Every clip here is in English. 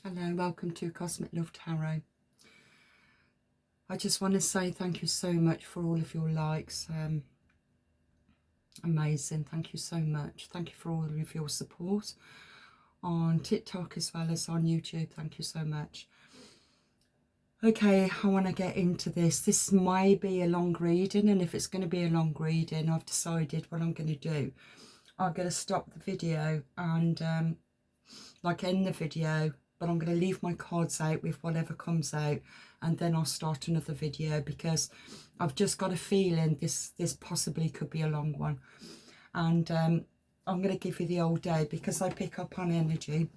Hello, welcome to Cosmic Love Tarot. I just want to say thank you so much for all of your likes. Amazing, thank you so much. Thank you for all of your support on TikTok as well as on YouTube. Thank you so much. Okay, I want to get into this. This may be a long reading, and if it's going to be a long reading, I've decided what I'm going to do. I'm going to stop the video and end the video, but I'm going to leave my cards out with whatever comes out, and then I'll start another video because I've just got a feeling this possibly could be a long one. And I'm going to give you the old day because I pick up on energy,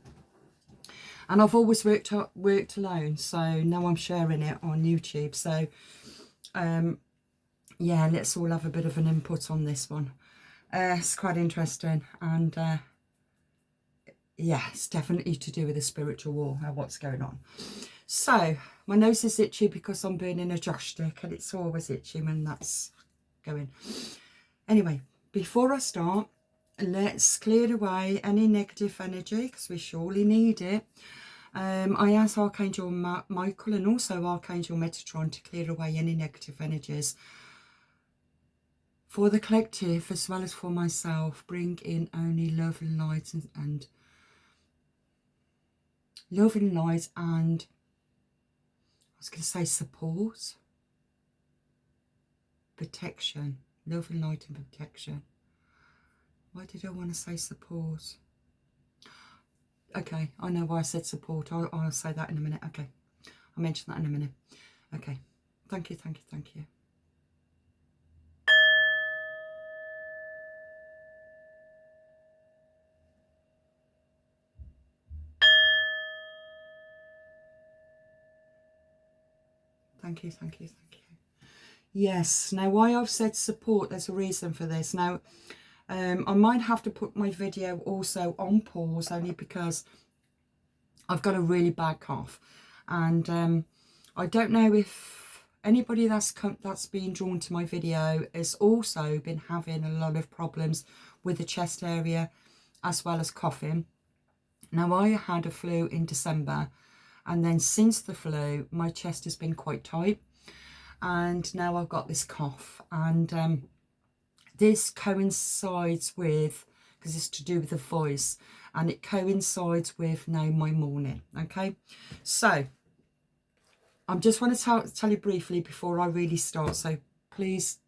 and I've always worked alone, so now I'm sharing it on YouTube. So yeah, let's all have a bit of an input on this one. It's quite interesting, and yeah, it's definitely to do with the spiritual war and what's going on. So my nose is itchy because I'm burning a joss stick, and it's always itchy when that's going. Anyway, before I start, let's clear away any negative energy because we surely need it. I ask Archangel Michael and also Archangel Metatron to clear away any negative energies for the collective as well as for myself. Bring in only love and light and love and light, and I was going to say support, protection, love and light and protection. Why did I want to say support? Okay, I know why I said support. I'll say that in a minute. Okay, I'll mention that in a minute. Okay, thank you, thank you, thank you. Thank you, thank you, thank you. Yes, now why I've said support, there's a reason for this. Now, I might have to put my video also on pause only because I've got a really bad cough. And I don't know if anybody that's been drawn to my video has also been having a lot of problems with the chest area as well as coughing. Now, I had a flu in December, and then since the flu, my chest has been quite tight. And now I've got this cough. And this coincides with, because it's to do with the voice, and it coincides with now my morning. Okay, so I just want to tell you briefly before I really start. So please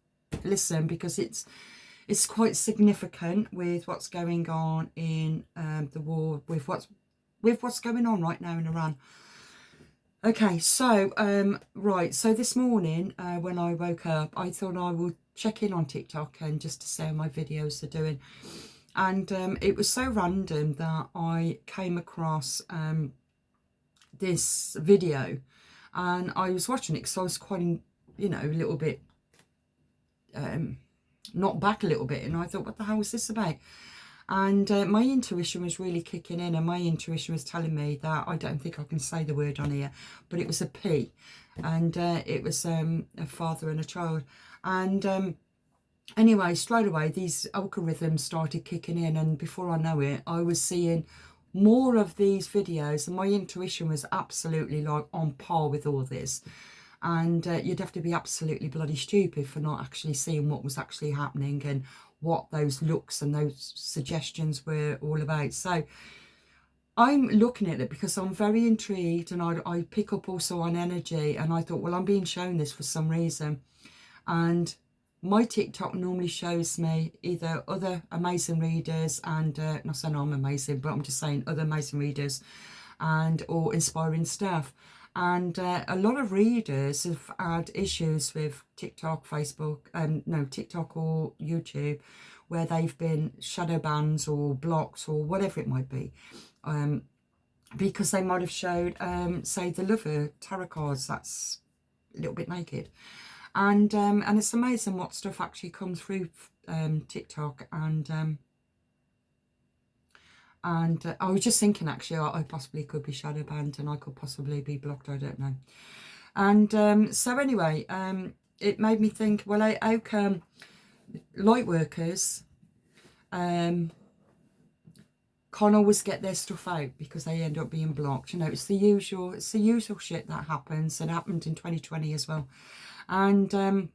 listen, because it's quite significant with what's going on in the war, with what's going on right now in Iran. Okay, so right, so this morning when I woke up, I thought I would check in on TikTok and just to see how my videos are doing. And it was so random that I came across this video, and I was watching it because I was quite, you know, a little bit knocked back a little bit, and I thought, what the hell was this about? And my intuition was really kicking in, and my intuition was telling me that, I don't think I can say the word on here, but it was a P, and it was a father and a child. And anyway, straight away these algorithms started kicking in, and before I know it, I was seeing more of these videos, and my intuition was absolutely like on par with all this. And you'd have to be absolutely bloody stupid for not actually seeing what was actually happening and what those looks and those suggestions were all about. So I'm looking at it because I'm very intrigued, and I pick up also on energy, and I thought, well, I'm being shown this for some reason. And my TikTok normally shows me either other amazing readers, and not saying I'm amazing, but I'm just saying other amazing readers, and or inspiring stuff. And a lot of readers have had issues with TikTok, Facebook, no, TikTok or YouTube, where they've been shadow bans or blocked or whatever it might be, because they might have showed, say, the Lover tarot cards that's a little bit naked. And it's amazing what stuff actually comes through TikTok. And I was just thinking, actually, I possibly could be shadow banned, and I could possibly be blocked, I don't know. And so anyway, it made me think, well, how come light workers can't always get their stuff out because they end up being blocked. You know, it's the usual shit that happens, and happened in 2020 as well. And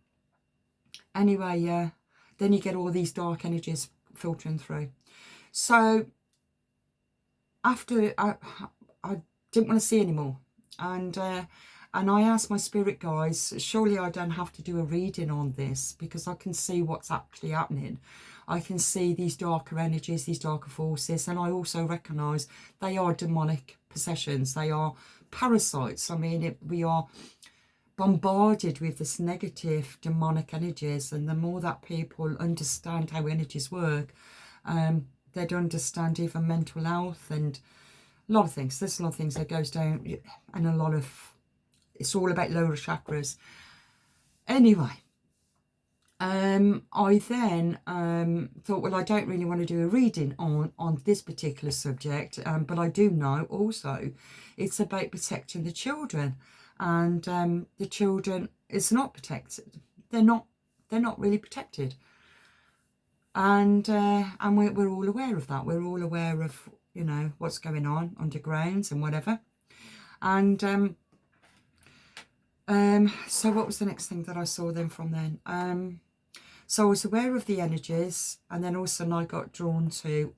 anyway, yeah, then you get all these dark energies filtering through. So after I didn't want to see anymore, and I asked my spirit guides, surely I don't have to do a reading on this, because I can see what's actually happening. I can see these darker energies, these darker forces, and I also recognise they are demonic possessions. They are parasites. I mean, we are bombarded with this negative demonic energies, and the more that people understand how energies work, they'd understand even mental health and a lot of things. There's a lot of things that goes down, and a lot of, it's all about lower chakras. Anyway, I then thought, well, I don't really want to do a reading on this particular subject, but I do know also it's about protecting the children, and the children is not protected. They're not really protected, and we're all aware of that. We're all aware of, you know, what's going on underground and whatever. And so what was the next thing that I saw then from then? So I was aware of the energies, and then also I got drawn to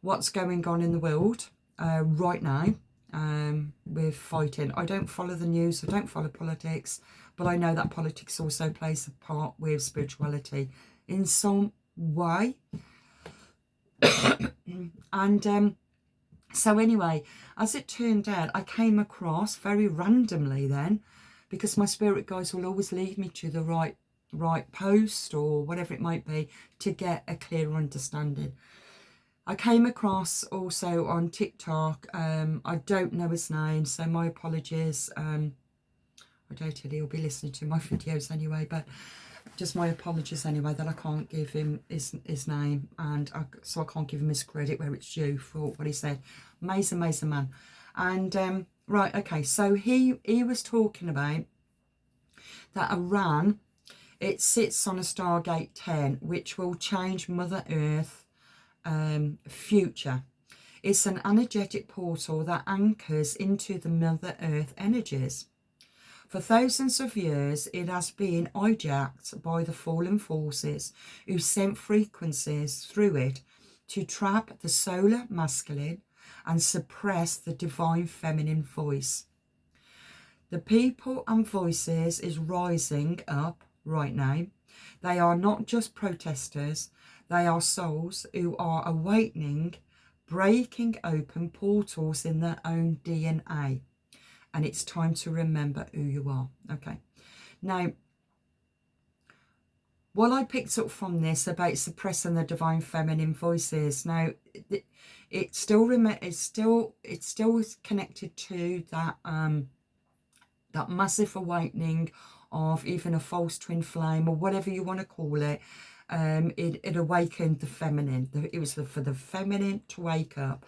what's going on in the world right now with fighting. I don't follow the news, I don't follow politics, but I know that politics also plays a part with spirituality in some way. And so anyway, as it turned out, I came across very randomly then, because my spirit guides will always lead me to the right post or whatever it might be to get a clearer understanding. I came across also on TikTok, I don't know his name, so my apologies. I doubt he'll be listening to my videos anyway, but just my apologies anyway that I can't give him his name, and so I can't give him his credit where it's due for what he said. Amazing man. And right, okay, so he was talking about that Iran, it sits on a Stargate 10, which will change Mother Earth future. It's an energetic portal that anchors into the Mother Earth energies. For thousands of years, it has been hijacked by the fallen forces who sent frequencies through it to trap the solar masculine and suppress the divine feminine voice. The people and voices is rising up right now. They are not just protesters, they are souls who are awakening, breaking open portals in their own DNA. And it's time to remember who you are. Okay. Now, what I picked up from this about suppressing the divine feminine voices, now it's still connected to that that massive awakening of even a false twin flame or whatever you want to call it. It awakened the feminine. It was for the feminine to wake up,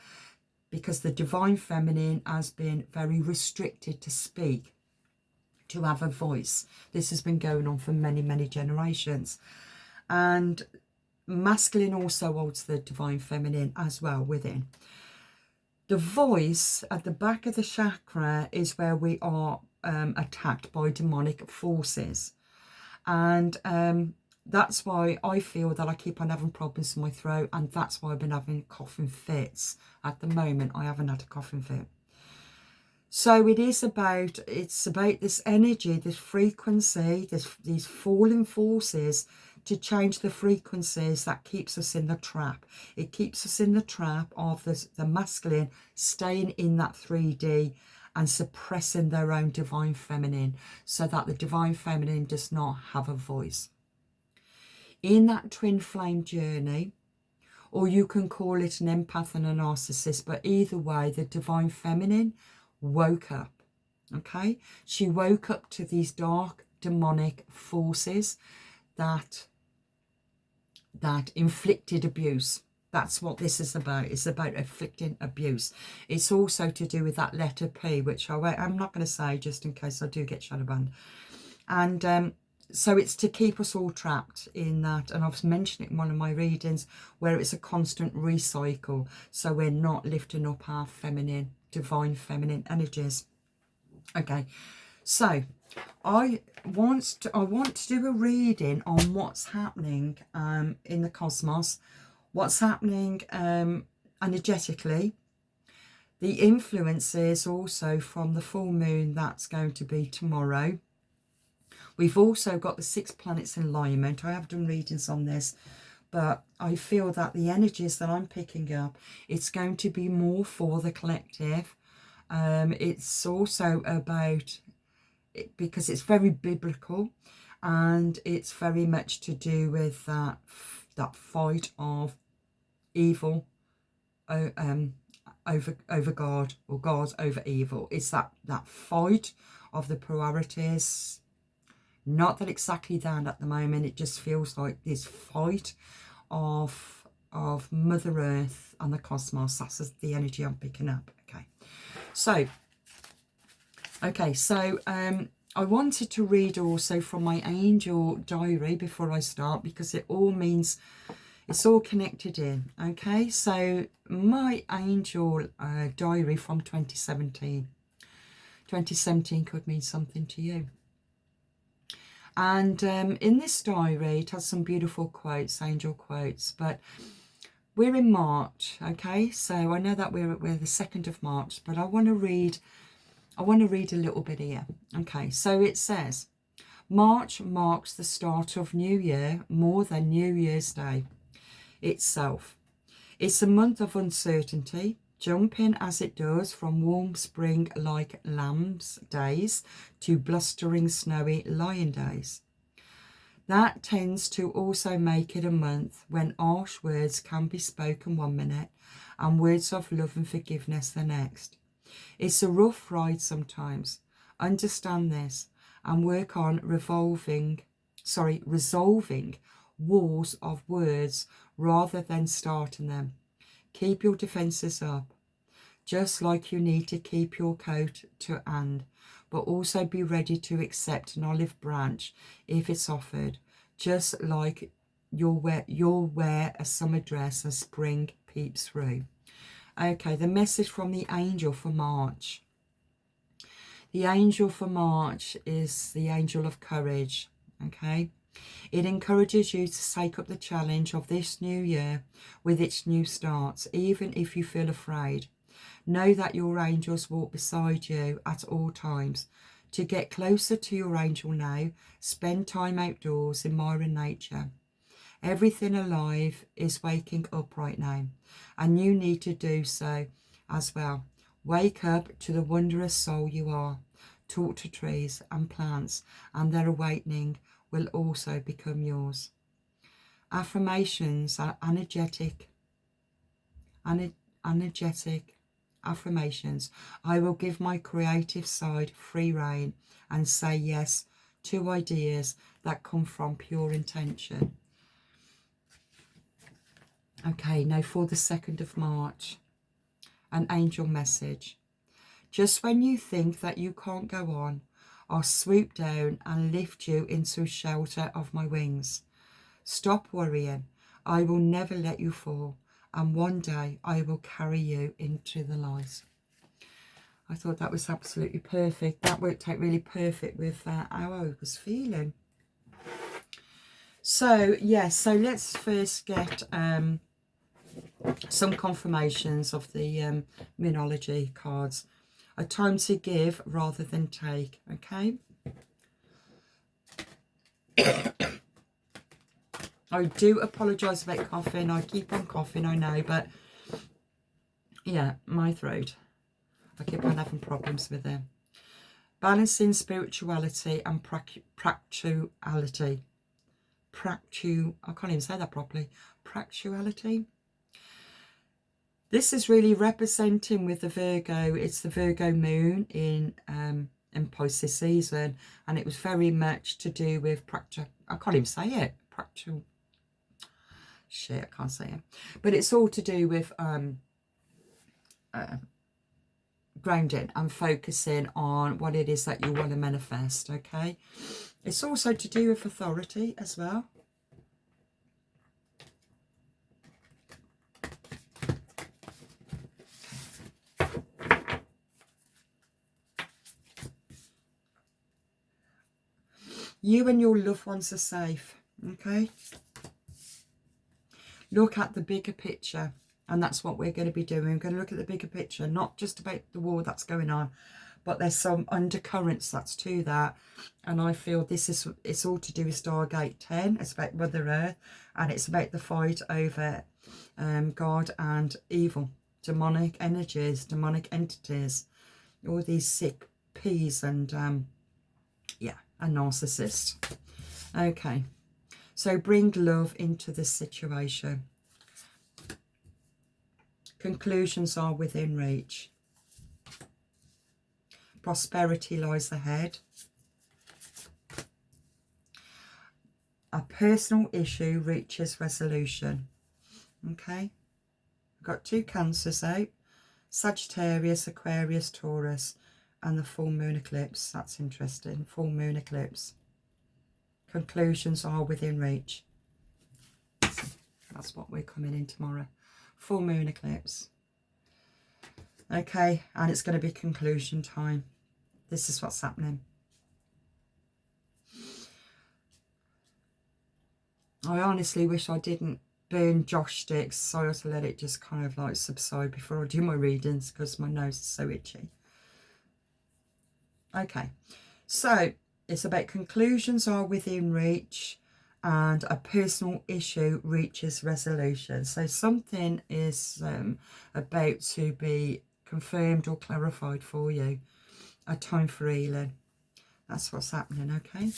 because the divine feminine has been very restricted to speak, to have a voice. This has been going on for many, many generations. And masculine also holds the divine feminine as well within. The voice at the back of the chakra is where we are attacked by demonic forces. And that's why I feel that I keep on having problems in my throat, and that's why I've been having coughing fits. At the moment, I haven't had a coughing fit. So it's about this energy, this frequency, these falling forces to change the frequencies that keeps us in the trap. It keeps us in the trap of the masculine staying in that 3D and suppressing their own divine feminine, so that the divine feminine does not have a voice. In that twin flame journey, or you can call it an empath and a narcissist, but either way, the divine feminine woke up. Okay, she woke up to these dark demonic forces that inflicted abuse. That's what this is about. It's about inflicting abuse. It's also to do with that letter P, which I'm not going to say just in case I do get shadow banned. And so it's to keep us all trapped in that, and I've mentioned it in one of my readings, where it's a constant recycle, so we're not lifting up our feminine, divine feminine energies. Okay, so I want to do a reading on what's happening in the cosmos, what's happening energetically, the influences also from the full moon that's going to be tomorrow. We've also got the 6 planets in alignment. I have done readings on this, but I feel that the energies that I'm picking up, it's going to be more for the collective. It's also about, because it's very biblical, and it's very much to do with that fight of evil over God, or God over evil. It's that fight of the polarities. Not that exactly that at the moment, it just feels like this fight of Mother Earth and the cosmos. That's the energy I'm picking up. So I wanted to read also from my angel diary before I start, because it all means, it's all connected in. Okay, so my angel diary from 2017 could mean something to you. And in this diary, it has some beautiful quotes, angel quotes, but we're in March, okay? So I know that we're the 2nd of March, but I want to read a little bit here. Okay, so it says, March marks the start of New Year more than New Year's Day itself. It's a month of uncertainty, jumping as it does from warm spring-like lamb's days to blustering snowy lion days. That tends to also make it a month when harsh words can be spoken one minute and words of love and forgiveness the next. It's a rough ride sometimes. Understand this and work on resolving wars of words rather than starting them. Keep your defences up, just like you need to keep your coat to hand, but also be ready to accept an olive branch if it's offered, just like you'll wear a summer dress as spring peeps through. Okay, the message from the angel for March. The angel for March is the angel of courage, okay? It encourages you to take up the challenge of this new year with its new starts, even if you feel afraid. Know that your angels walk beside you at all times. To get closer to your angel now, spend time outdoors admiring nature. Everything alive is waking up right now, and you need to do so as well. Wake up to the wondrous soul you are. Talk to trees and plants, and their awakening will also become yours. Affirmations are energetic affirmations. I will give my creative side free rein and say yes to ideas that come from pure intention. Okay, now for the 2nd of March, an angel message. Just when you think that you can't go on, I'll swoop down and lift you into shelter of my wings. Stop worrying. I will never let you fall, and one day I will carry you into the light. I thought that was absolutely perfect. That worked out really perfect with how I was feeling. So, yes, so let's first get some confirmations of the Moonology cards. A time to give rather than take, okay? I do apologise about coughing. I keep on coughing, I know, but yeah, my throat. I keep on having problems with it. Balancing spirituality and practicality. I can't even say that properly. Practicality. This is really representing with the Virgo. It's the Virgo moon in Pisces season, and it was very much to do with I can't even say it. I can't say it. But it's all to do with grounding and focusing on what it is that you want to manifest, okay? It's also to do with authority as well. You and your loved ones are safe, okay? Look at the bigger picture, and that's what we're going to be doing. We're going to look at the bigger picture, not just about the war that's going on, but there's some undercurrents that's to that. And I feel it's all to do with Stargate 10. It's about Mother Earth, and it's about the fight over God and evil, demonic energies, demonic entities, all these sick peas and yeah, a narcissist. Okay, so bring love into this situation. Conclusions are within reach. Prosperity lies ahead. A personal issue reaches resolution. Okay, I've got 2 Cancers out. Sagittarius, Aquarius, Taurus, and the full moon eclipse. That's interesting. Full moon eclipse. Conclusions are within reach. That's what we're coming in tomorrow. Full moon eclipse. Okay, and it's going to be conclusion time. This is what's happening. I honestly wish I didn't burn Josh sticks, so I have to let it just kind of like subside before I do my readings because my nose is so itchy. Okay, so it's about conclusions are within reach and a personal issue reaches resolution. So something is about to be confirmed or clarified for you. A time for healing. That's what's happening, okay?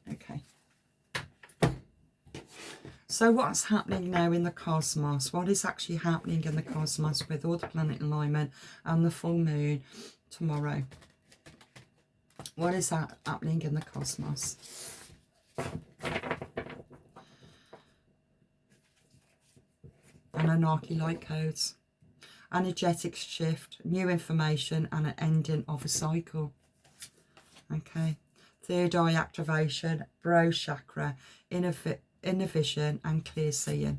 Okay. So what's happening now in the cosmos? What is actually happening in the cosmos with all the planet alignment and the full moon tomorrow? What is that happening in the cosmos? Anunnaki light codes. Energetic shift, new information, and an ending of a cycle. Okay. Third eye activation, brow chakra, inner vision, and clear seeing.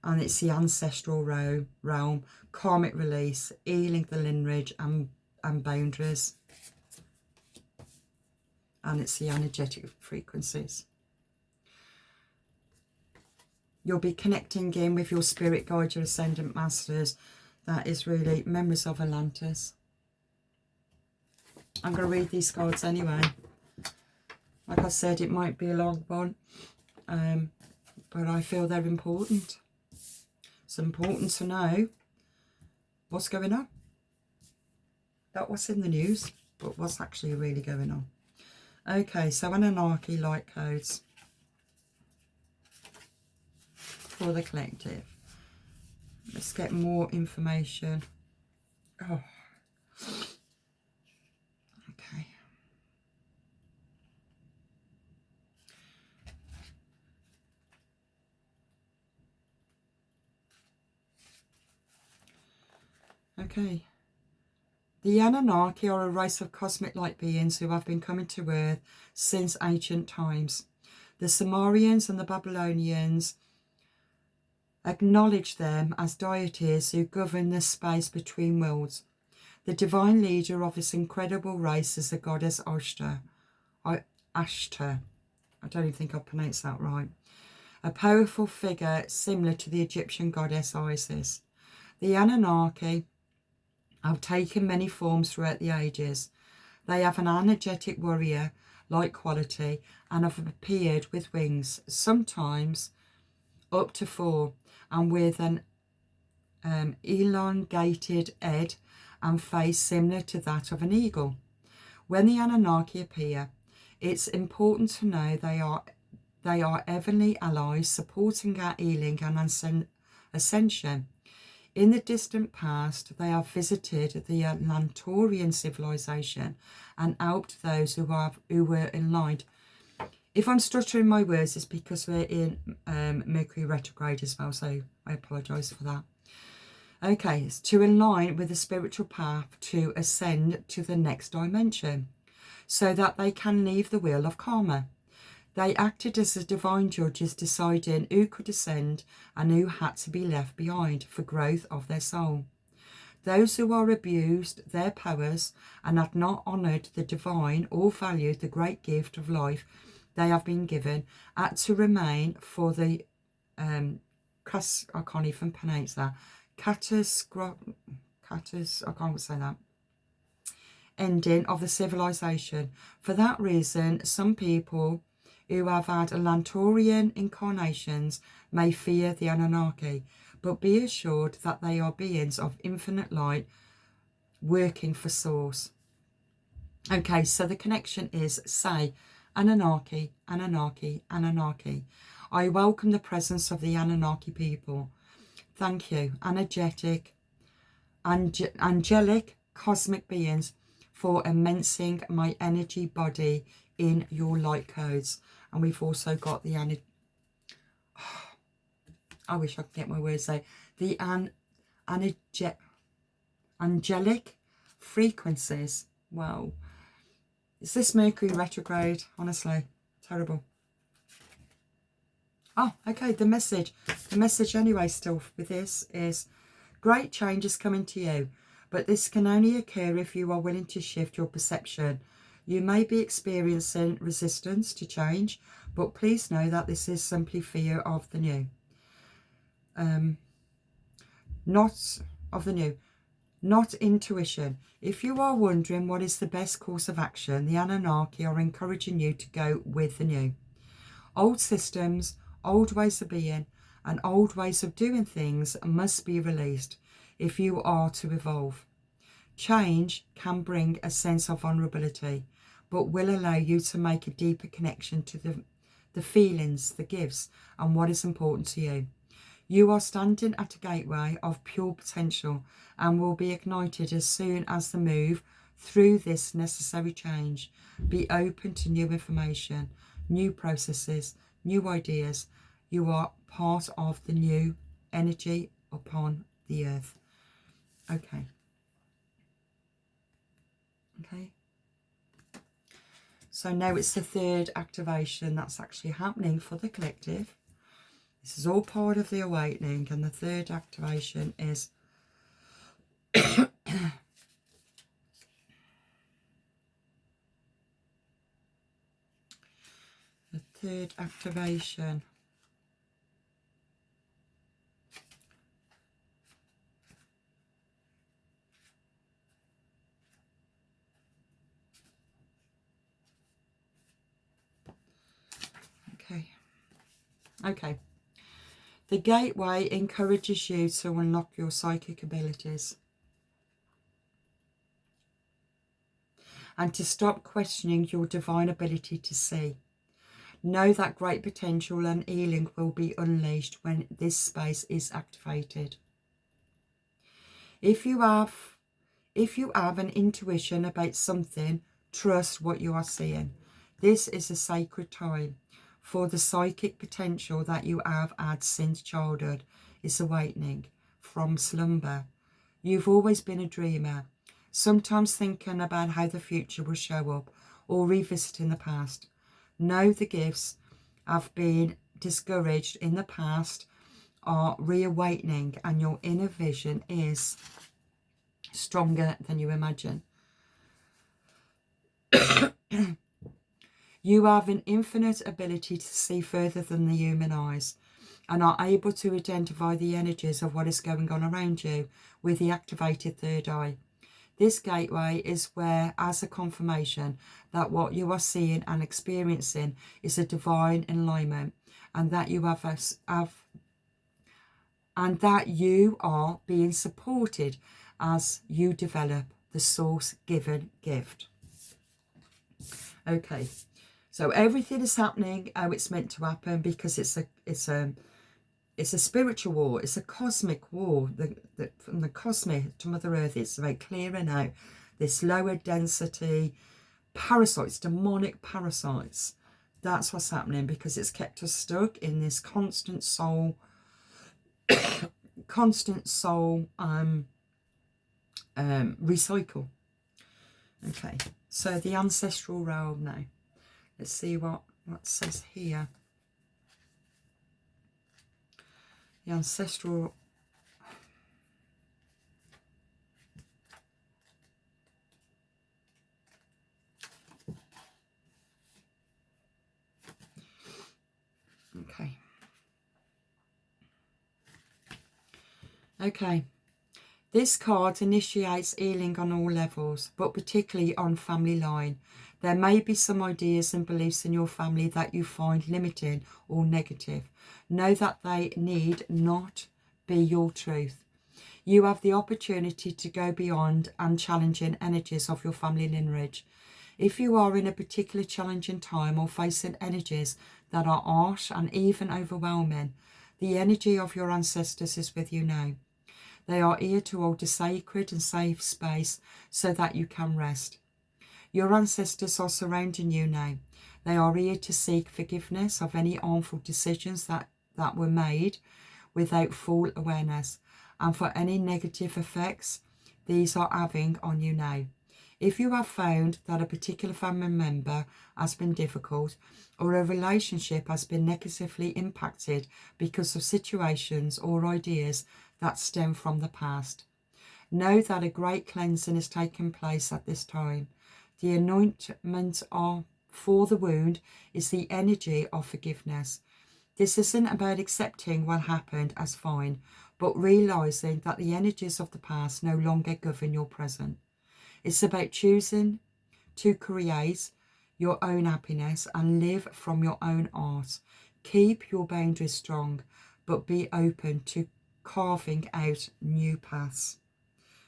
And it's the ancestral realm, karmic release, healing the lineage and boundaries. And it's the energetic frequencies. You'll be connecting in with your spirit guide, your ascendant masters. That is really memories of Atlantis. I'm going to read these cards anyway. Like I said, it might be a long one, but I feel they're important. It's important to know what's going on. Not what's in the news, but what's actually really going on. Okay, so Anunnaki light codes for the collective. Let's get more information. Oh. Okay. Okay. The Anunnaki are a race of cosmic light beings who have been coming to Earth since ancient times. The Sumerians and the Babylonians acknowledge them as deities who govern the space between worlds. The divine leader of this incredible race is the goddess Ashtar. Ashtar. I don't even think I pronounced that right. A powerful figure similar to the Egyptian goddess Isis. The Anunnaki have taken many forms throughout the ages. They have an energetic warrior-like quality and have appeared with wings, sometimes up to 4, and with an elongated head and face similar to that of an eagle. When the Anunnaki appear, it's important to know they are heavenly allies supporting our healing and ascension. In the distant past, they have visited the Atlantorian civilization and helped those who were aligned. If I'm stuttering my words, it's because we're in Mercury retrograde as well, so I apologise for that. Okay, it's to align with the spiritual path to ascend to the next dimension so that they can leave the wheel of karma. They acted as the divine judges deciding who could ascend and who had to be left behind for growth of their soul. Those who are abused their powers and had not honoured the divine or valued the great gift of life they have been given had to remain for the I can't even pronounce that. I can't say that. Ending of the civilization. For that reason, some people who have had Atlantorian incarnations may fear the Anunnaki, but be assured that they are beings of infinite light working for Source. Okay, so the connection is say, Anunnaki, Anunnaki, Anunnaki. I welcome the presence of the Anunnaki people. Thank you, angelic cosmic beings, for immensing my energy body in your light codes. And we've also got the I wish I could get my words out. The angelic frequencies. Wow. Is this Mercury retrograde? Honestly, terrible. Oh, okay, the message anyway still with this is great change is coming to you, but this can only occur if you are willing to shift your perception. You may be experiencing resistance to change, but please know that this is simply fear of the new. Not intuition. If you are wondering what is the best course of action, the Anunnaki are encouraging you to go with the new. Old systems, old ways of being, and old ways of doing things must be released if you are to evolve. Change can bring a sense of vulnerability, but will allow you to make a deeper connection to the feelings, the gifts, and what is important to you. You are standing at a gateway of pure potential and will be ignited as soon as the move through this necessary change. Be open to new information, new processes, new ideas. You are part of the new energy upon the earth. Okay. Okay. So now it's the third activation that's actually happening for the collective. This is all part of the awakening, and the third activation is the third activation. Okay. The gateway encourages you to unlock your psychic abilities and to stop questioning your divine ability to see. Know that great potential and healing will be unleashed when this space is activated. If you have an intuition about something, trust what you are seeing. This is a sacred time, for the psychic potential that you have had since childhood is awakening from slumber. You've always been a dreamer, sometimes thinking about how the future will show up or revisiting the past. Know the gifts have been discouraged in the past are reawakening, and your inner vision is stronger than you imagine. You have an infinite ability to see further than the human eyes and are able to identify the energies of what is going on around you with the activated third eye. This gateway is where, as a confirmation that what you are seeing and experiencing is a divine alignment, and that you and that you are being supported as you develop the source given gift. Okay, so everything is happening how it's meant to happen, because it's a spiritual war. It's a cosmic war. From the cosmic to Mother Earth, it's about clearing out this lower density parasites, demonic parasites. That's what's happening, because it's kept us stuck in this constant soul constant soul recycle. Okay, so the ancestral realm now. Let's see what says here. The ancestral. Okay. Okay. This card initiates healing on all levels, but particularly on family line. There may be some ideas and beliefs in your family that you find limiting or negative. Know that they need not be your truth. You have the opportunity to go beyond and challenging energies of your family lineage. If you are in a particular challenging time or facing energies that are harsh and even overwhelming, the energy of your ancestors is with you now. They are here to hold a sacred and safe space so that you can rest. Your ancestors are surrounding you now. They are here to seek forgiveness of any harmful decisions that were made without full awareness, and for any negative effects these are having on you now. If you have found that a particular family member has been difficult, or a relationship has been negatively impacted because of situations or ideas that stem from the past, know that a great cleansing is taking place at this time. The anointment for the wound is the energy of forgiveness. This isn't about accepting what happened as fine, but realizing that the energies of the past no longer govern your present. It's about choosing to create your own happiness and live from your own art. Keep your boundaries strong, but be open to carving out new paths.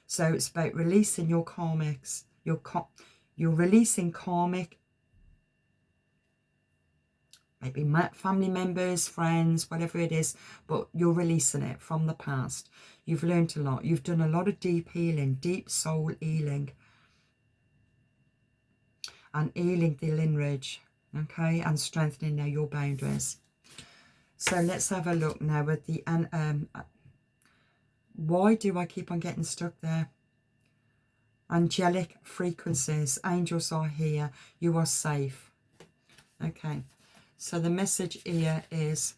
So it's about releasing your karmics. You're releasing karmic, maybe family members, friends, whatever it is, but you're releasing it from the past. You've learned a lot. You've done a lot of deep healing, deep soul healing, and healing the lineage, okay, and strengthening now your boundaries. So let's have a look now at the why do I keep on getting stuck there? Angelic frequencies. Angels are here. You are safe. Okay. So the message here is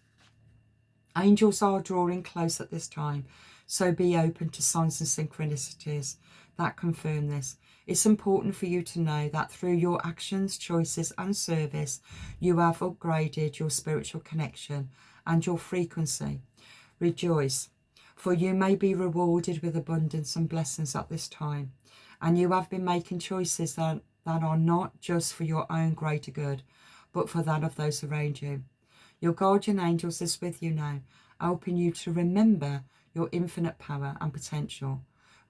angels are drawing close at this time. So be open to signs and synchronicities that confirm this. It's important for you to know that through your actions, choices and service, you have upgraded your spiritual connection and your frequency. Rejoice, for you may be rewarded with abundance and blessings at this time. And you have been making choices that are not just for your own greater good, but for that of those around you. Your guardian angels is with you now, helping you to remember your infinite power and potential.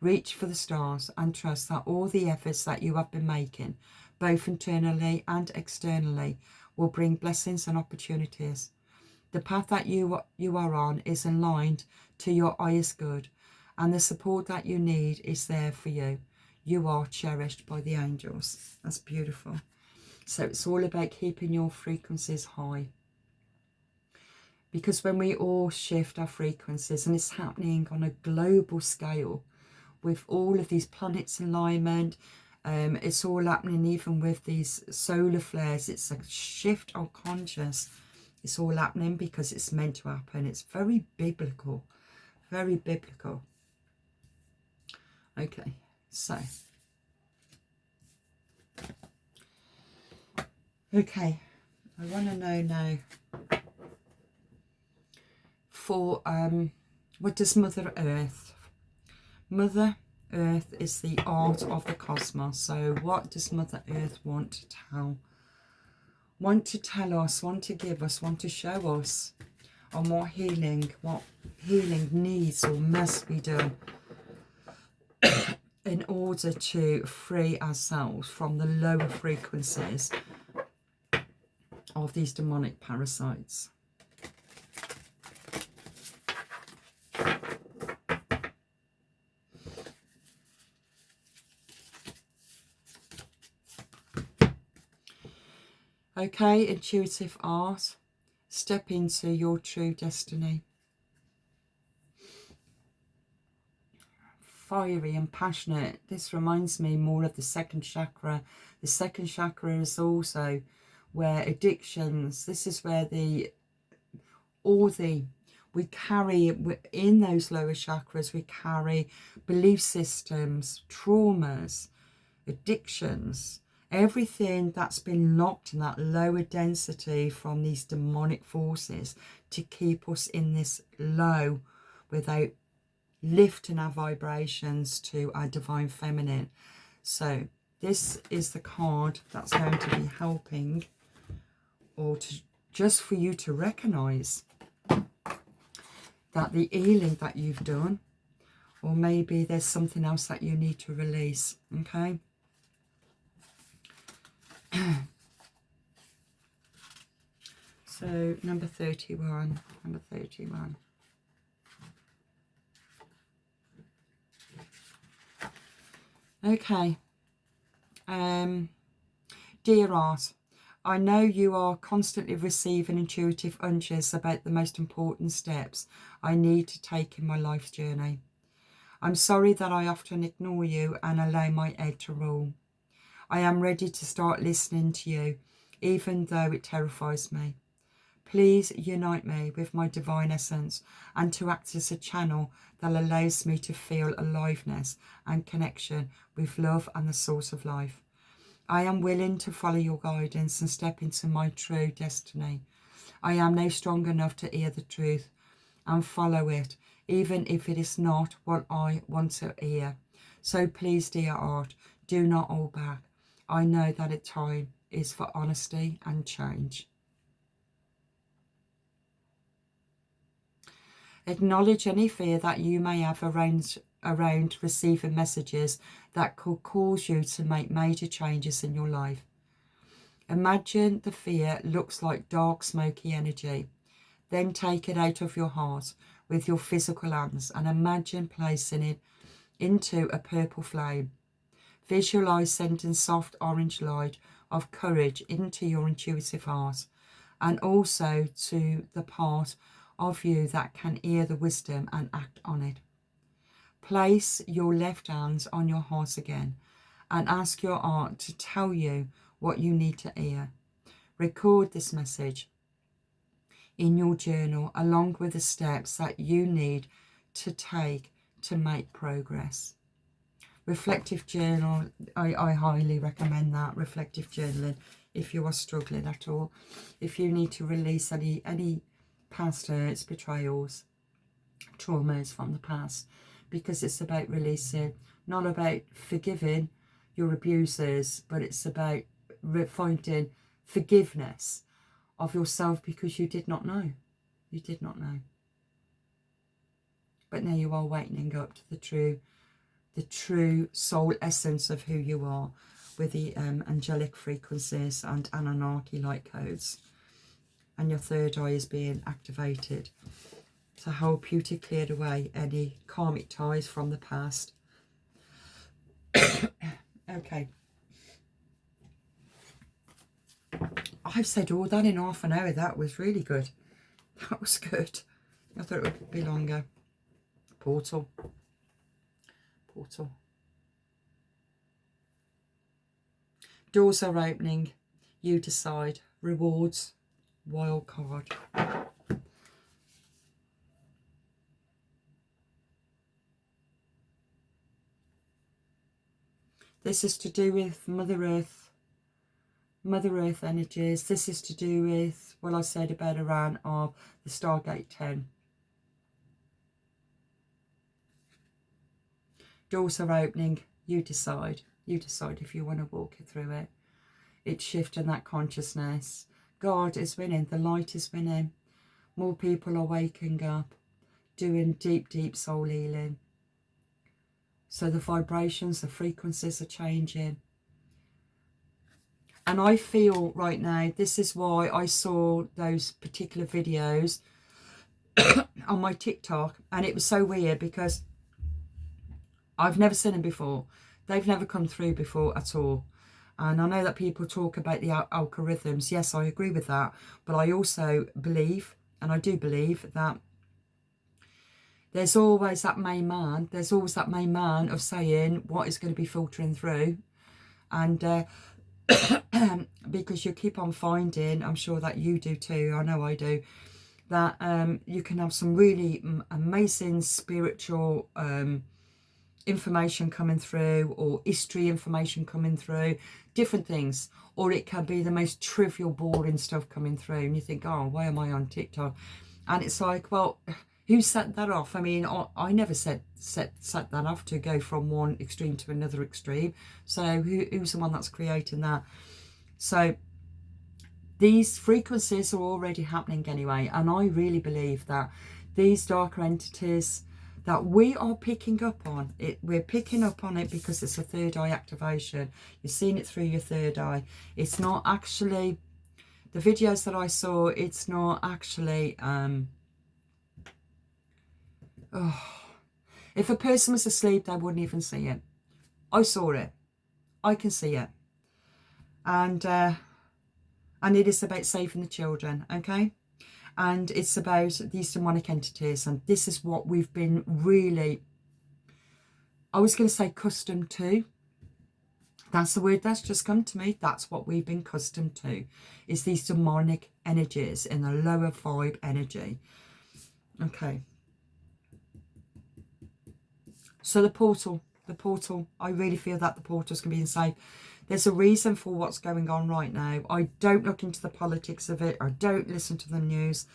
Reach for the stars and trust that all the efforts that you have been making, both internally and externally, will bring blessings and opportunities. The path that you are on is aligned to your highest good, and the support that you need is there for you. You are cherished by the angels. That's beautiful. So it's all about keeping your frequencies high. Because when we all shift our frequencies, and it's happening on a global scale with all of these planets in alignment, it's all happening even with these solar flares. It's a shift of conscious. It's all happening because it's meant to happen. It's very biblical. Very biblical. Okay, so. Okay, I want to know now for, what does Mother Earth? Mother Earth is the art of the cosmos. So what does Mother Earth want to tell? Want to tell us, want to give us, want to show us on what healing needs or must be done in order to free ourselves from the lower frequencies of these demonic parasites. Okay, intuitive art, step into your true destiny. fiery and passionate. This reminds me more of the second chakra. The second chakra is also where addictions, this is where we carry in those lower chakras, we carry belief systems, traumas, addictions, everything that's been locked in that lower density from these demonic forces to keep us in this low without lifting our vibrations to our divine feminine. So this is the card that's going to be helping, or to just for you to recognize that the healing that you've done, or maybe there's something else that you need to release. Okay. So number 31, number 31. Okay. Dear Art, I know you are constantly receiving intuitive hunches about the most important steps I need to take in my life's journey. I'm sorry that I often ignore you and allow my head to rule. I am ready to start listening to you, even though it terrifies me. Please unite me with my divine essence and to act as a channel that allows me to feel aliveness and connection with love and the source of life. I am willing to follow your guidance and step into my true destiny. I am now strong enough to hear the truth and follow it, even if it is not what I want to hear. So please, dear Art, do not hold back. I know that a time is for honesty and change. Acknowledge any fear that you may have around receiving messages that could cause you to make major changes in your life. Imagine the fear looks like dark, smoky energy. Then take it out of your heart with your physical hands and imagine placing it into a purple flame. Visualize sending soft orange light of courage into your intuitive heart, and also to the part of you that can hear the wisdom and act on it. Place your left hand on your heart again and ask your heart to tell you what you need to hear. Record this message in your journal along with the steps that you need to take to make progress. Reflective journal, I highly recommend that, reflective journaling, if you are struggling at all. If you need to release any past hurts, betrayals, traumas from the past, because it's about releasing, not about forgiving your abusers, but it's about finding forgiveness of yourself because you did not know. You did not know. But now you are waking up to the true soul essence of who you are, with the angelic frequencies and Anunnaki light codes. And your third eye is being activated to help you to clear away any karmic ties from the past. Okay. I've said all that in half an hour. That was really good. That was good. I thought it would be longer. Portal. Portal. Doors are opening. You decide. Rewards. Wild card. This is to do with Mother Earth energies. This is to do with what I said about Iran of the Stargate 10. Doors are opening. You decide. You decide if you want to walk through it. It's shifting that consciousness. God is winning. The light is winning. More people are waking up, doing deep, deep soul healing. So the vibrations, the frequencies are changing. And I feel right now, this is why I saw those particular videos on my TikTok. And it was so weird because I've never seen them before. They've never come through before at all. And I know that people talk about the algorithms. Yes, I agree with that. But I also believe, and I do believe, that there's always that main man. There's always that main man of saying what is going to be filtering through. And because you keep on finding, I'm sure that you do too, I know I do, that you can have some really amazing spiritual information coming through, or history information coming through, different things. Or it can be the most trivial, boring stuff coming through, and you think, oh, why am I on TikTok? And it's like, well, who set that off? I mean, I never set that off to go from one extreme to another extreme. So who's the one that's creating that? So these frequencies are already happening anyway, and I really believe that these darker entities that we are picking up on it, we're picking up on it because it's a third eye activation. You're seeing it through your third eye. It's not actually, the videos that I saw, it's not actually if a person was asleep, they wouldn't even see it. I saw it. I can see it. And it is about saving the children, okay? And it's about these demonic entities, and this is what we've been really, I was going to say accustomed to. That's the word that's just come to me. That's what we've been accustomed to, is these demonic energies in the lower vibe energy. Okay. So the portal, I really feel that the portal's going to be safe. There's a reason for what's going on right now. I don't look into the politics of it. I don't listen to the news,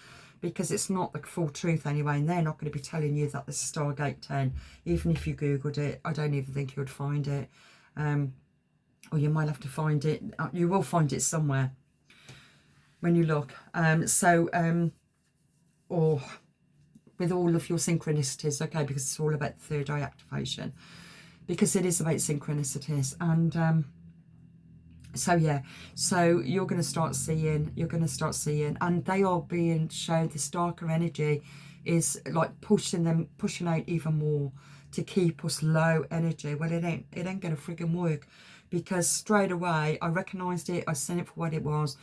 because it's not the full truth anyway. And they're not going to be telling you that this is Stargate 10. Even if you Googled it, I don't even think you would find it. Or you might have to find it. You will find it somewhere when you look. Or with all of your synchronicities, okay, because it's all about the third eye activation. Because it is about synchronicities. And so yeah, so you're going to start seeing, and they are being shown, this darker energy is like pushing out even more to keep us low energy. Well, it ain't going to friggin' work, because straight away I recognised it, I seen it for what it was.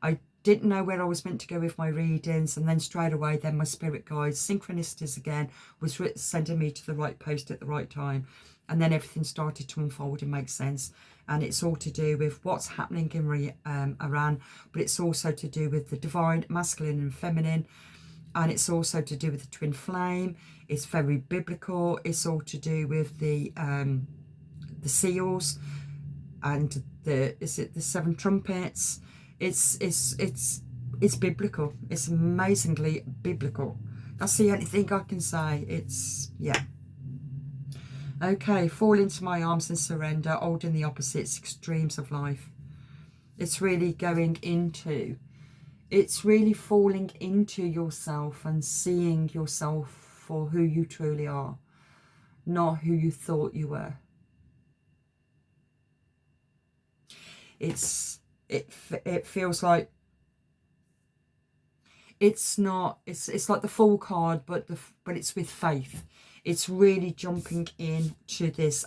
I didn't know where I was meant to go with my readings, and then straight away then my spirit guides, synchronicities again, was sending me to the right post at the right time. And then everything started to unfold and make sense. And it's all to do with what's happening in Iran, but it's also to do with the divine, masculine and feminine. And it's also to do with the twin flame. It's very biblical. It's all to do with the seals and the 7 trumpets. It's biblical. It's amazingly biblical. That's the only thing I can say. It's, yeah. Okay, fall into my arms and surrender, holding the opposites, extremes of life. It's really going into, it's really falling into yourself and seeing yourself for who you truly are, not who you thought you were. It feels like it's not, it's like the Fool card, but it's with faith. It's really jumping into this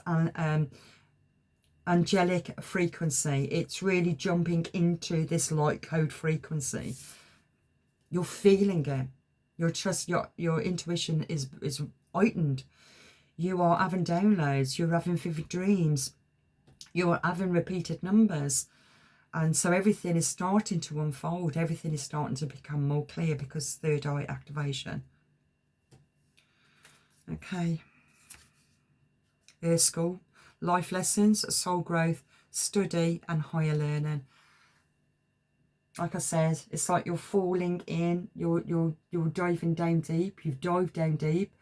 angelic frequency. It's really jumping into this light code frequency. You're feeling it. Your intuition is heightened. You are having downloads. You're having vivid dreams. You're having repeated numbers. And so everything is starting to unfold. Everything is starting to become more clear because third eye activation. Okay. Earth School, life lessons, soul growth, study and higher learning. Like I said, it's like you're falling in, you're diving down deep. You've dived down deep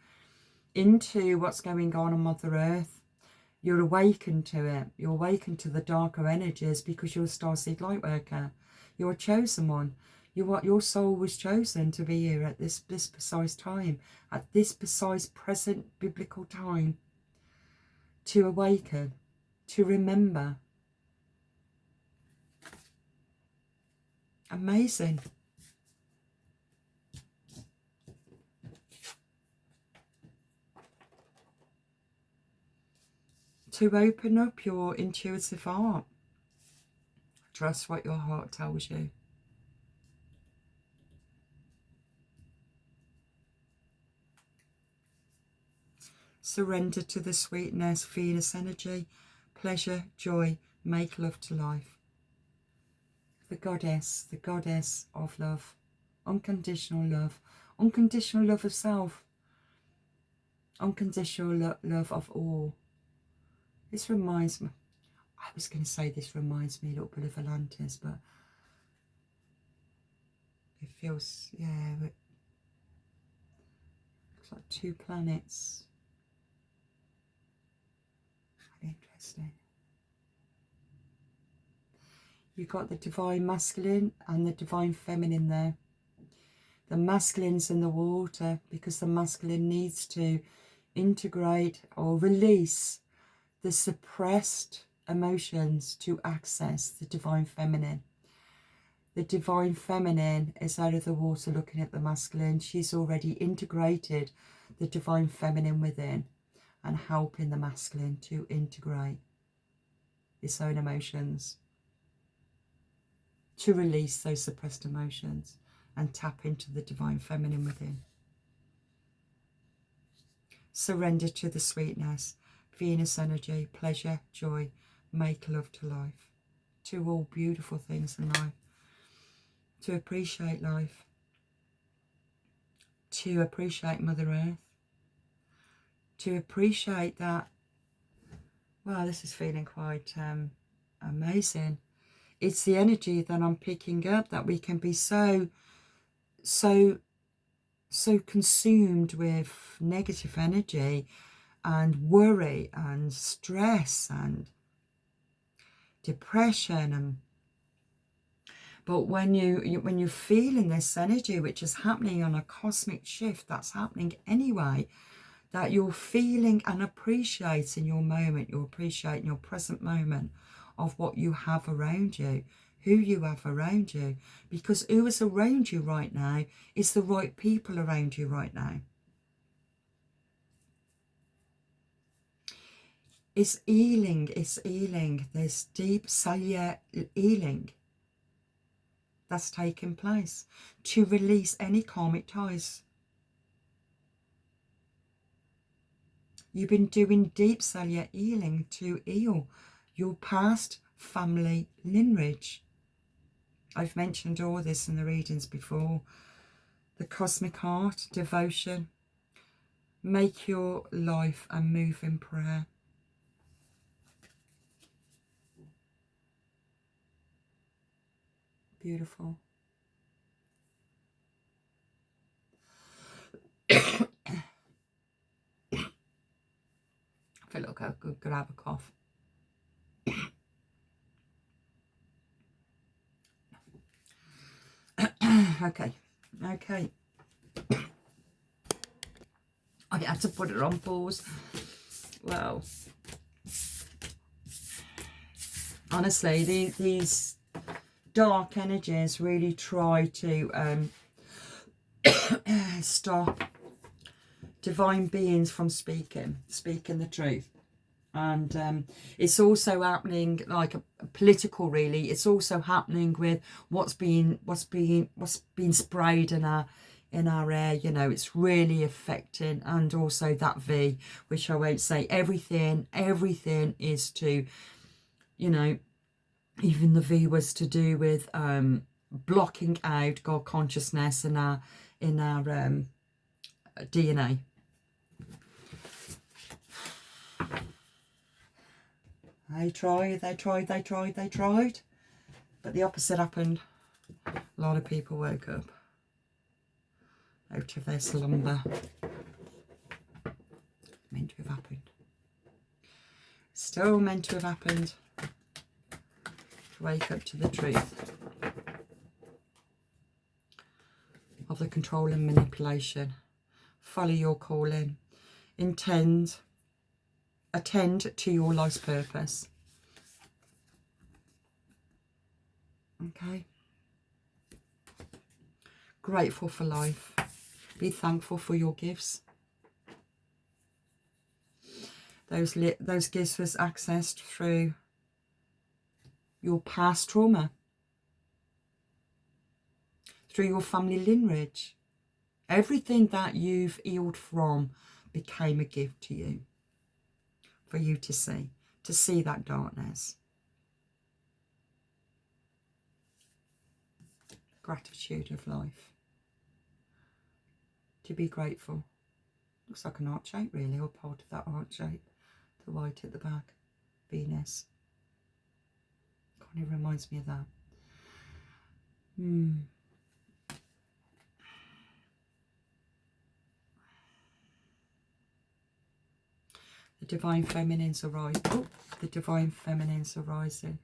into what's going on Mother Earth. You're awakened to it. You're awakened to the darker energies because you're a starseed light worker. You're a chosen one. Your soul was chosen to be here at this precise time, at this precise present biblical time, to awaken, to remember. Amazing. To open up your intuitive heart. Trust what your heart tells you. Surrender to the sweetness, Venus energy, pleasure, joy, make love to life. The goddess of love, unconditional love of self, unconditional love of all. This reminds me, I was going to say this reminds me a little bit of Atlantis, but it feels, yeah, it looks like two planets. Interesting. You've got the divine masculine and the divine feminine there. The masculine's in the water because the masculine needs to integrate or release the suppressed emotions to access the divine feminine. The divine feminine is out of the water looking at the masculine. She's already integrated the divine feminine within and helping the masculine to integrate its own emotions, to release those suppressed emotions and tap into the divine feminine within. Surrender to the sweetness, Venus energy, pleasure, joy, make love to life. Two all beautiful things in life. To appreciate life, to appreciate Mother Earth, to appreciate that, wow, this is feeling quite amazing. It's the energy that I'm picking up, that we can be so consumed with negative energy and worry and stress and depression, but when you're feeling this energy, which is happening on a cosmic shift that's happening anyway, that you're feeling and appreciating your moment, you're appreciating your present moment of what you have around you, who you have around you, because who is around you right now is the right people around you right now. It's healing, there's deep cellular healing that's taking place to release any karmic ties. You've been doing deep cellular healing to heal your past family lineage. I've mentioned all this in the readings before. The cosmic heart, devotion, make your life a move in prayer. Beautiful. I feel like I could have a cough. Okay. I had to put it on pause. Well, honestly, these dark energies really try to stop divine beings from speaking the truth. And it's also happening, like a political, really. It's also happening with what's being sprayed in our air. You know, it's really affecting. And also that V, which I won't say. Everything is to, you know, even the V was to do with blocking out God consciousness in our DNA. They tried, but the opposite happened. A lot of people woke up out of their slumber. Meant to have happened. Still meant to have happened. To wake up to the truth of the control and manipulation. Follow your calling. Attend to your life's purpose. Okay. Grateful for life. Be thankful for your gifts. Those gifts was accessed through your past trauma, through your family lineage. Everything that you've healed from became a gift to you, for you to see that darkness. Gratitude of life. To be grateful. Looks like an heart shape really, or part of that heart shape. The white at the back. Venus. Kind of reminds me of that. The Divine Feminines arise. Oh, the Divine Feminines arising.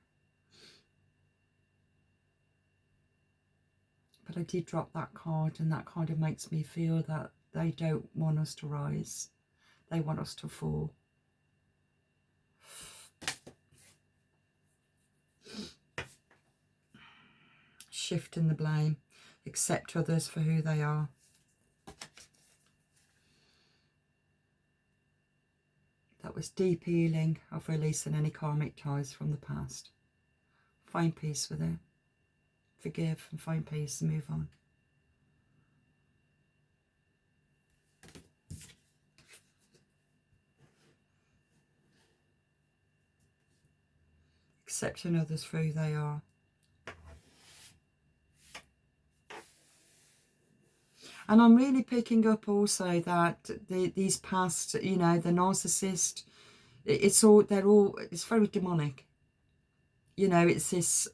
But I did drop that card, and that kind of makes me feel that they don't want us to rise. They want us to fall. Shifting the blame. Accept others for who they are. That was deep healing of releasing any karmic ties from the past. Find peace with it. Forgive and find peace and move on. Accepting others for who they are. And I'm really picking up also that these past, you know, the narcissist, it's very demonic. You know, it's this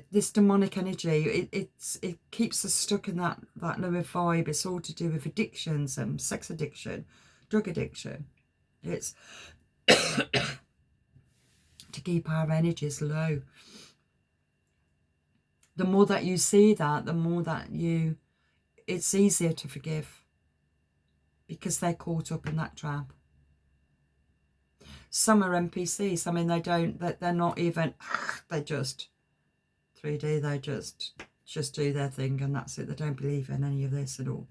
this demonic energy. It keeps us stuck in that lower vibe. It's all to do with addictions and sex addiction, drug addiction. It's to keep our energies low. The more that you see that, the more that it's easier to forgive, because they're caught up in that trap. Some are NPCs. I mean, they're not even, they're just 3D. They just do their thing and that's it. They don't believe in any of this at all.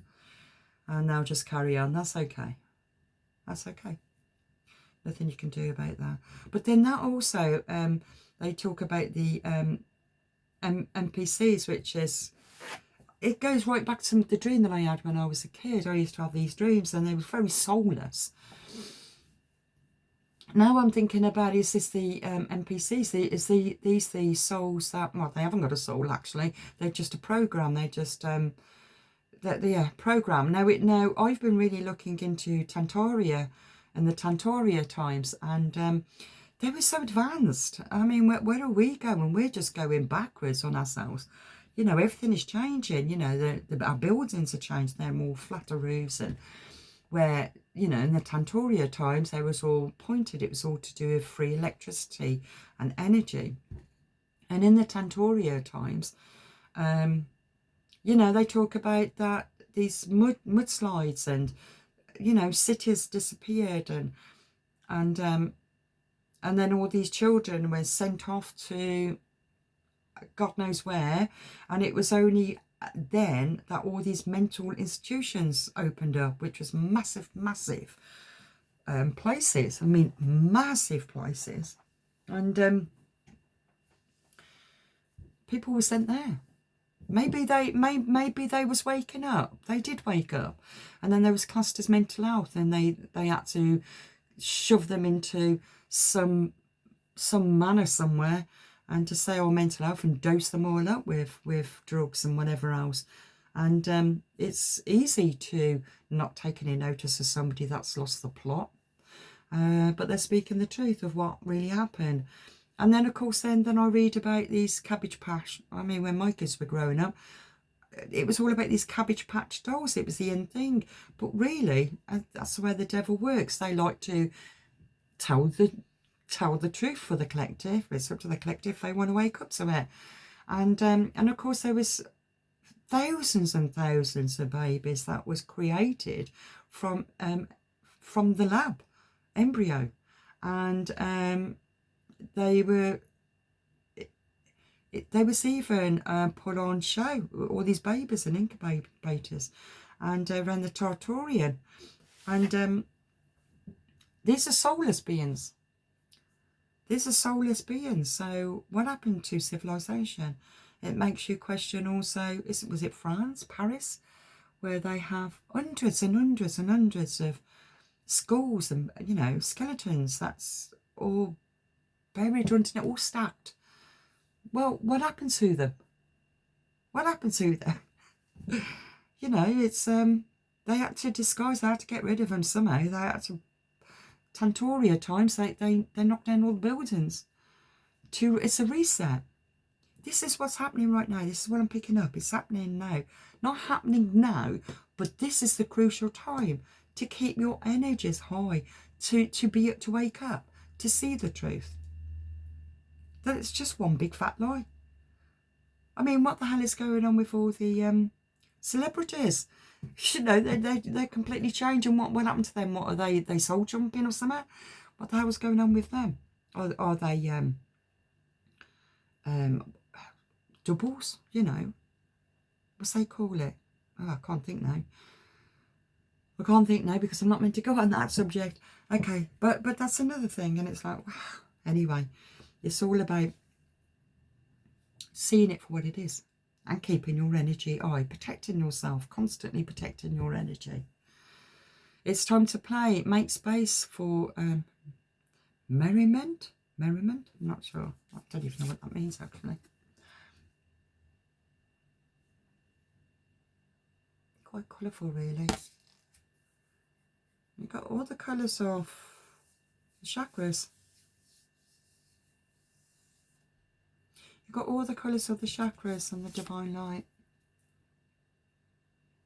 And they'll just carry on. That's okay. That's okay. Nothing you can do about that. But then that also, they talk about the NPCs, which is, it goes right back to the dream that I had when I was a kid. I used to have these dreams and they were very soulless. Now I'm thinking about, is this the NPCs? Is these the souls that, well, they haven't got a soul actually. They're just a program. They're just program. Now I've been really looking into Tantaria and the Tantaria times, and they were so advanced. I mean, where are we going? We're just going backwards on ourselves. You know, everything is changing. You know, our buildings are changing. They're more flatter roofs, and where, you know, in the Tantaria times, they was all pointed. It was all to do with free electricity and energy. And in the Tantaria times, you know, they talk about that these mudslides and, you know, cities disappeared, and then all these children were sent off to God knows where, and it was only then that all these mental institutions opened up, which was massive places. I mean, massive places, and people were sent there. Maybe they was waking up. They did wake up, and then there was classed as mental health, and they had to shove them into some manor somewhere, and to say, oh, mental health, and dose them all up with drugs and whatever else. And it's easy to not take any notice of somebody that's lost the plot, but they're speaking the truth of what really happened. And then, of course, then I read about these Cabbage Patch. I mean, when my kids were growing up, it was all about these Cabbage Patch dolls. It was the in thing. But really, that's the way the devil works. They like to tell the truth for the collective. It's up to the collective if they want to wake up to it. And of course, there was thousands and thousands of babies that was created from the lab embryo, and they was even put on show, all these babies and incubators, and around the Tartarian, and these are soulless beings. These are soulless beings. So what happened to civilization? It makes you question also, was it France, Paris, where they have hundreds and hundreds and hundreds of skulls and, you know, skeletons. That's all buried under it, all stacked. Well, what happened to them? What happened to them? You know, it's they had to disguise, they had to get rid of them somehow. They had to, Tantoria times, they knocked down all the buildings. It's a reset. This is what's happening right now. This is what I'm picking up. It's happening now. Not happening now, but this is the crucial time to keep your energies high, to wake up, to see the truth. That it's just one big fat lie. I mean, what the hell is going on with all the celebrities? You know, they're completely changed. And what happened to them? What are they soul jumping or something? What the hell was going on with them? Are they doubles? You know, what's they call it? Oh, I can't think now. I can't think now because I'm not meant to go on that subject. Okay, but that's another thing, and it's like, wow. Anyway, it's all about seeing it for what it is and keeping your energy high, protecting yourself, constantly protecting your energy. It's time to play. Make space for merriment. I'm not sure. I don't even know what that means, actually. Quite colourful, really. You've got all the colours of the chakras. You've got all the colours of the chakras and the divine light.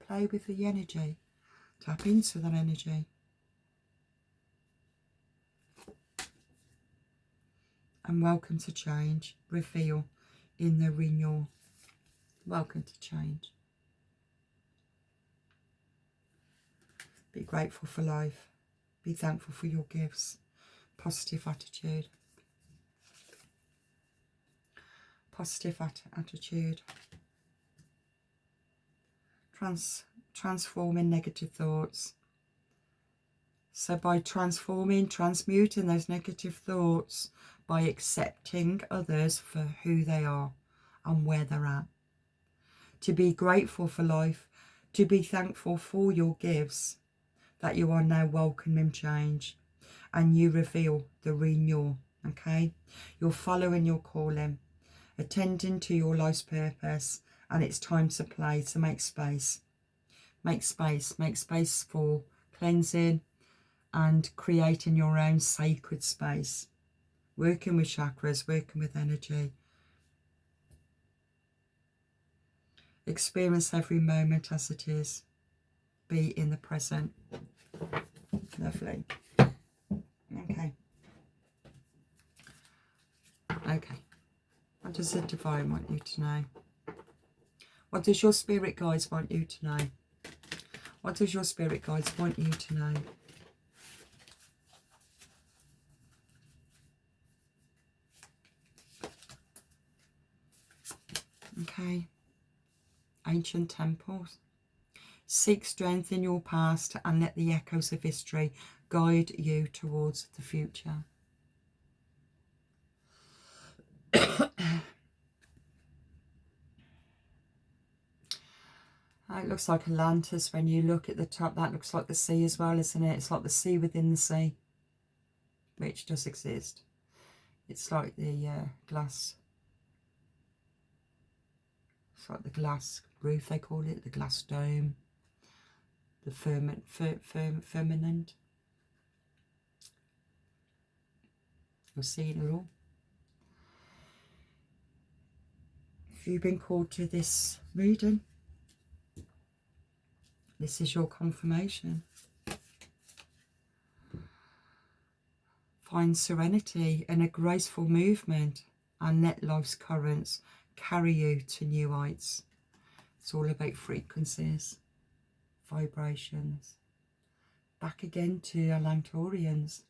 Play with the energy. Tap into that energy. And welcome to change. Reveal in the renewal. Welcome to change. Be grateful for life. Be thankful for your gifts. Positive attitude. Positive attitude. Transforming negative thoughts. So by transmuting those negative thoughts, by accepting others for who they are and where they're at. To be grateful for life, to be thankful for your gifts, that you are now welcoming change, and you reveal the renewal, okay? You're following your calling, attending to your life's purpose, and it's time to play, to make space. Make space for cleansing and creating your own sacred space. Working with chakras, working with energy. Experience every moment as it is. Be in the present. Lovely. Okay. Okay. What does the divine want you to know? What does your spirit guides want you to know? What does your spirit guides want you to know? Okay. Ancient temples. Seek strength in your past and let the echoes of history guide you towards the future. It looks like Atlantis when you look at the top. That looks like the sea as well, isn't it? It's like the sea within the sea, which does exist. It's like the glass. It's like the glass roof, they call it, the glass dome, the firmament. You're seeing it all. If you've been called to this reading, this is your confirmation. Find serenity and a graceful movement and let life's currents carry you to new heights. It's all about frequencies, vibrations. Back again to Atlantorians.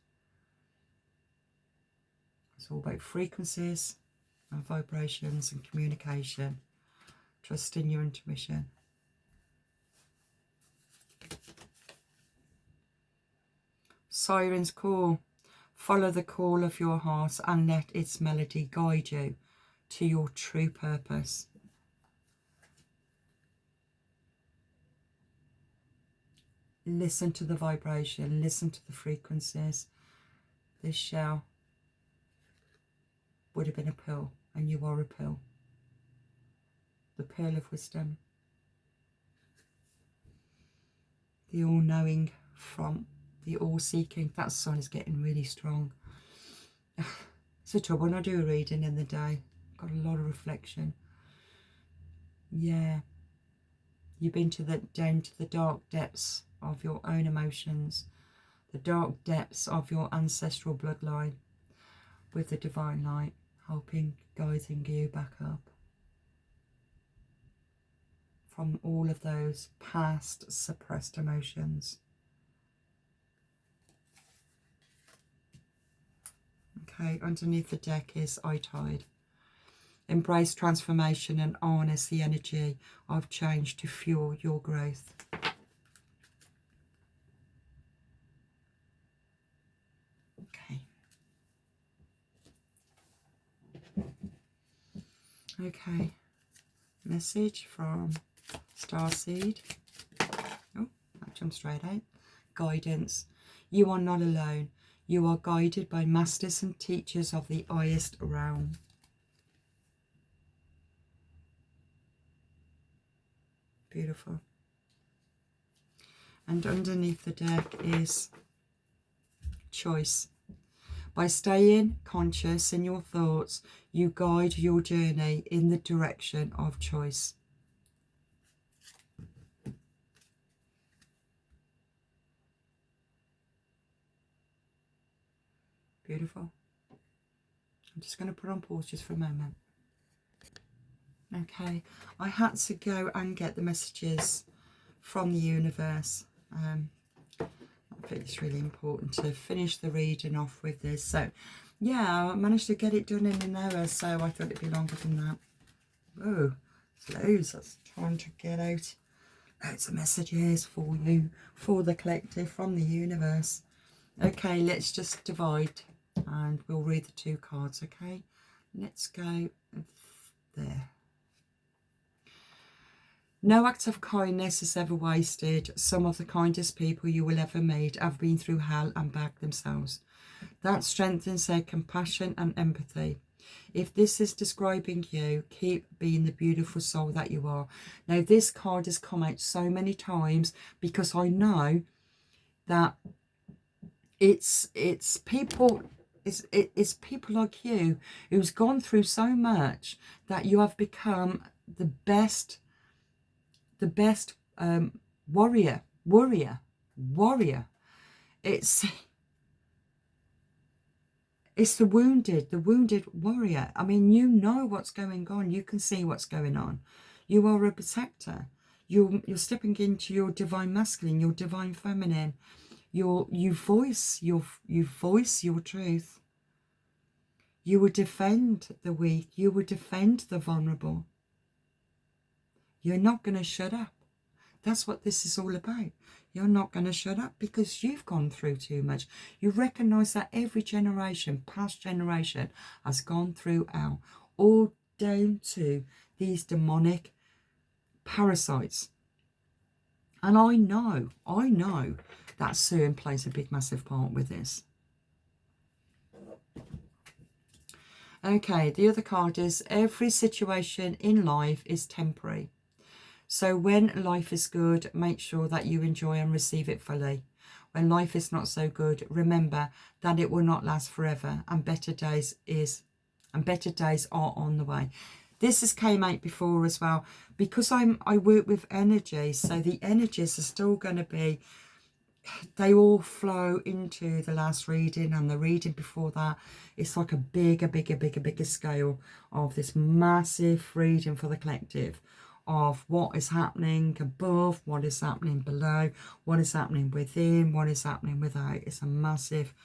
It's all about frequencies and vibrations and communication. Trust in your intuition. Siren's call. Follow the call of your heart and let its melody guide you to your true purpose. listen to the vibration, listen to the frequencies. This shell would have been a pearl, and you are a pearl. The pearl of wisdom. The all-knowing from the all-seeking. That sun is getting really strong. It's a trouble when I do a reading in the day. Got a lot of reflection. Yeah. You've been down to the dark depths of your own emotions, the dark depths of your ancestral bloodline, with the divine light helping, guiding you back up from all of those past suppressed emotions. Okay, underneath the deck is Eye Tide. Embrace transformation and harness the energy of change to fuel your growth. Okay. Okay. Message from Starseed. Oh, that jumped straight out. Guidance. You are not alone. You are guided by masters and teachers of the highest realm. Beautiful. And underneath the deck is choice. By staying conscious in your thoughts, you guide your journey in the direction of choice. Beautiful. I'm just going to put on pause just for a moment. Okay, I had to go and get the messages from the universe. I think it's really important to finish the reading off with this. So, yeah, I managed to get it done in an hour, so I thought it'd be longer than that. Oh, it's loads. That's trying to get out loads of messages for you, for the collective, from the universe. Okay, let's just divide and we'll read the two cards, okay? Let's go there. No act of kindness is ever wasted. Some of the kindest people you will ever meet have been through hell and back themselves. That strengthens their compassion and empathy. If this is describing you, keep being the beautiful soul that you are. Now, this card has come out so many times because I know that it's people like you who's gone through so much that you have become the best warrior. It's the wounded warrior. I mean, you know what's going on. You can see what's going on. You are a protector. You're stepping into your divine masculine, your divine feminine. You voice your truth. You will defend the weak. You will defend the vulnerable. You're not going to shut up. That's what this is all about. You're not going to shut up because you've gone through too much. You recognise that every generation, past generation, has gone through hell, all down to these demonic parasites. And I know that Samhain plays a big, massive part with this. Okay, the other card is every situation in life is temporary. So when life is good, make sure that you enjoy and receive it fully. When life is not so good, remember that it will not last forever, and better days are on the way. This has came out before as well, because I work with energy, so the energies are still going to be, they all flow into the last reading and the reading before that. It's like a bigger scale of this massive reading for the collective, of what is happening above, what is happening below, what is happening within, what is happening without. It's a massive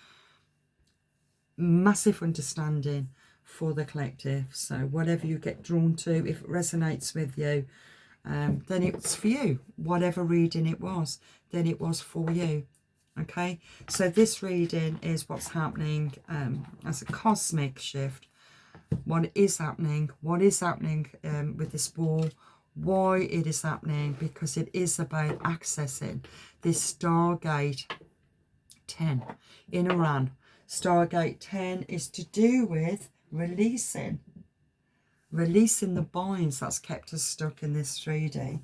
understanding for the collective. So whatever you get drawn to, if it resonates with you, then it's for you. Whatever reading it was, then it was for you. Okay, so this reading is what's happening as a cosmic shift. What is happening with this war, why it is happening, because it is about accessing this Stargate 10 in Iran. Stargate 10 is to do with releasing the binds that's kept us stuck in this 3D.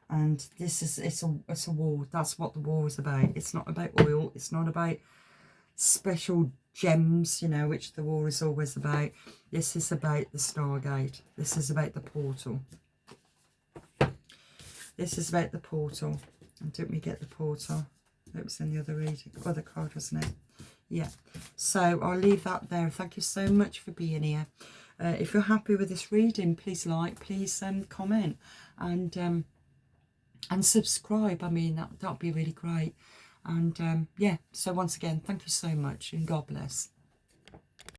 And this is, it's a war. That's what the war is about. It's not about oil. It's not about special gems, you know, which the war is always about. This is about the Stargate. This is about the portal. This is about the portal. And didn't we get the portal? It was in the other card, wasn't it? Yeah. So I'll leave that there. Thank you so much for being here. If you're happy with this reading, please like, please comment, and subscribe. I mean, that'd be really great. And yeah, so once again, thank you so much, and God bless.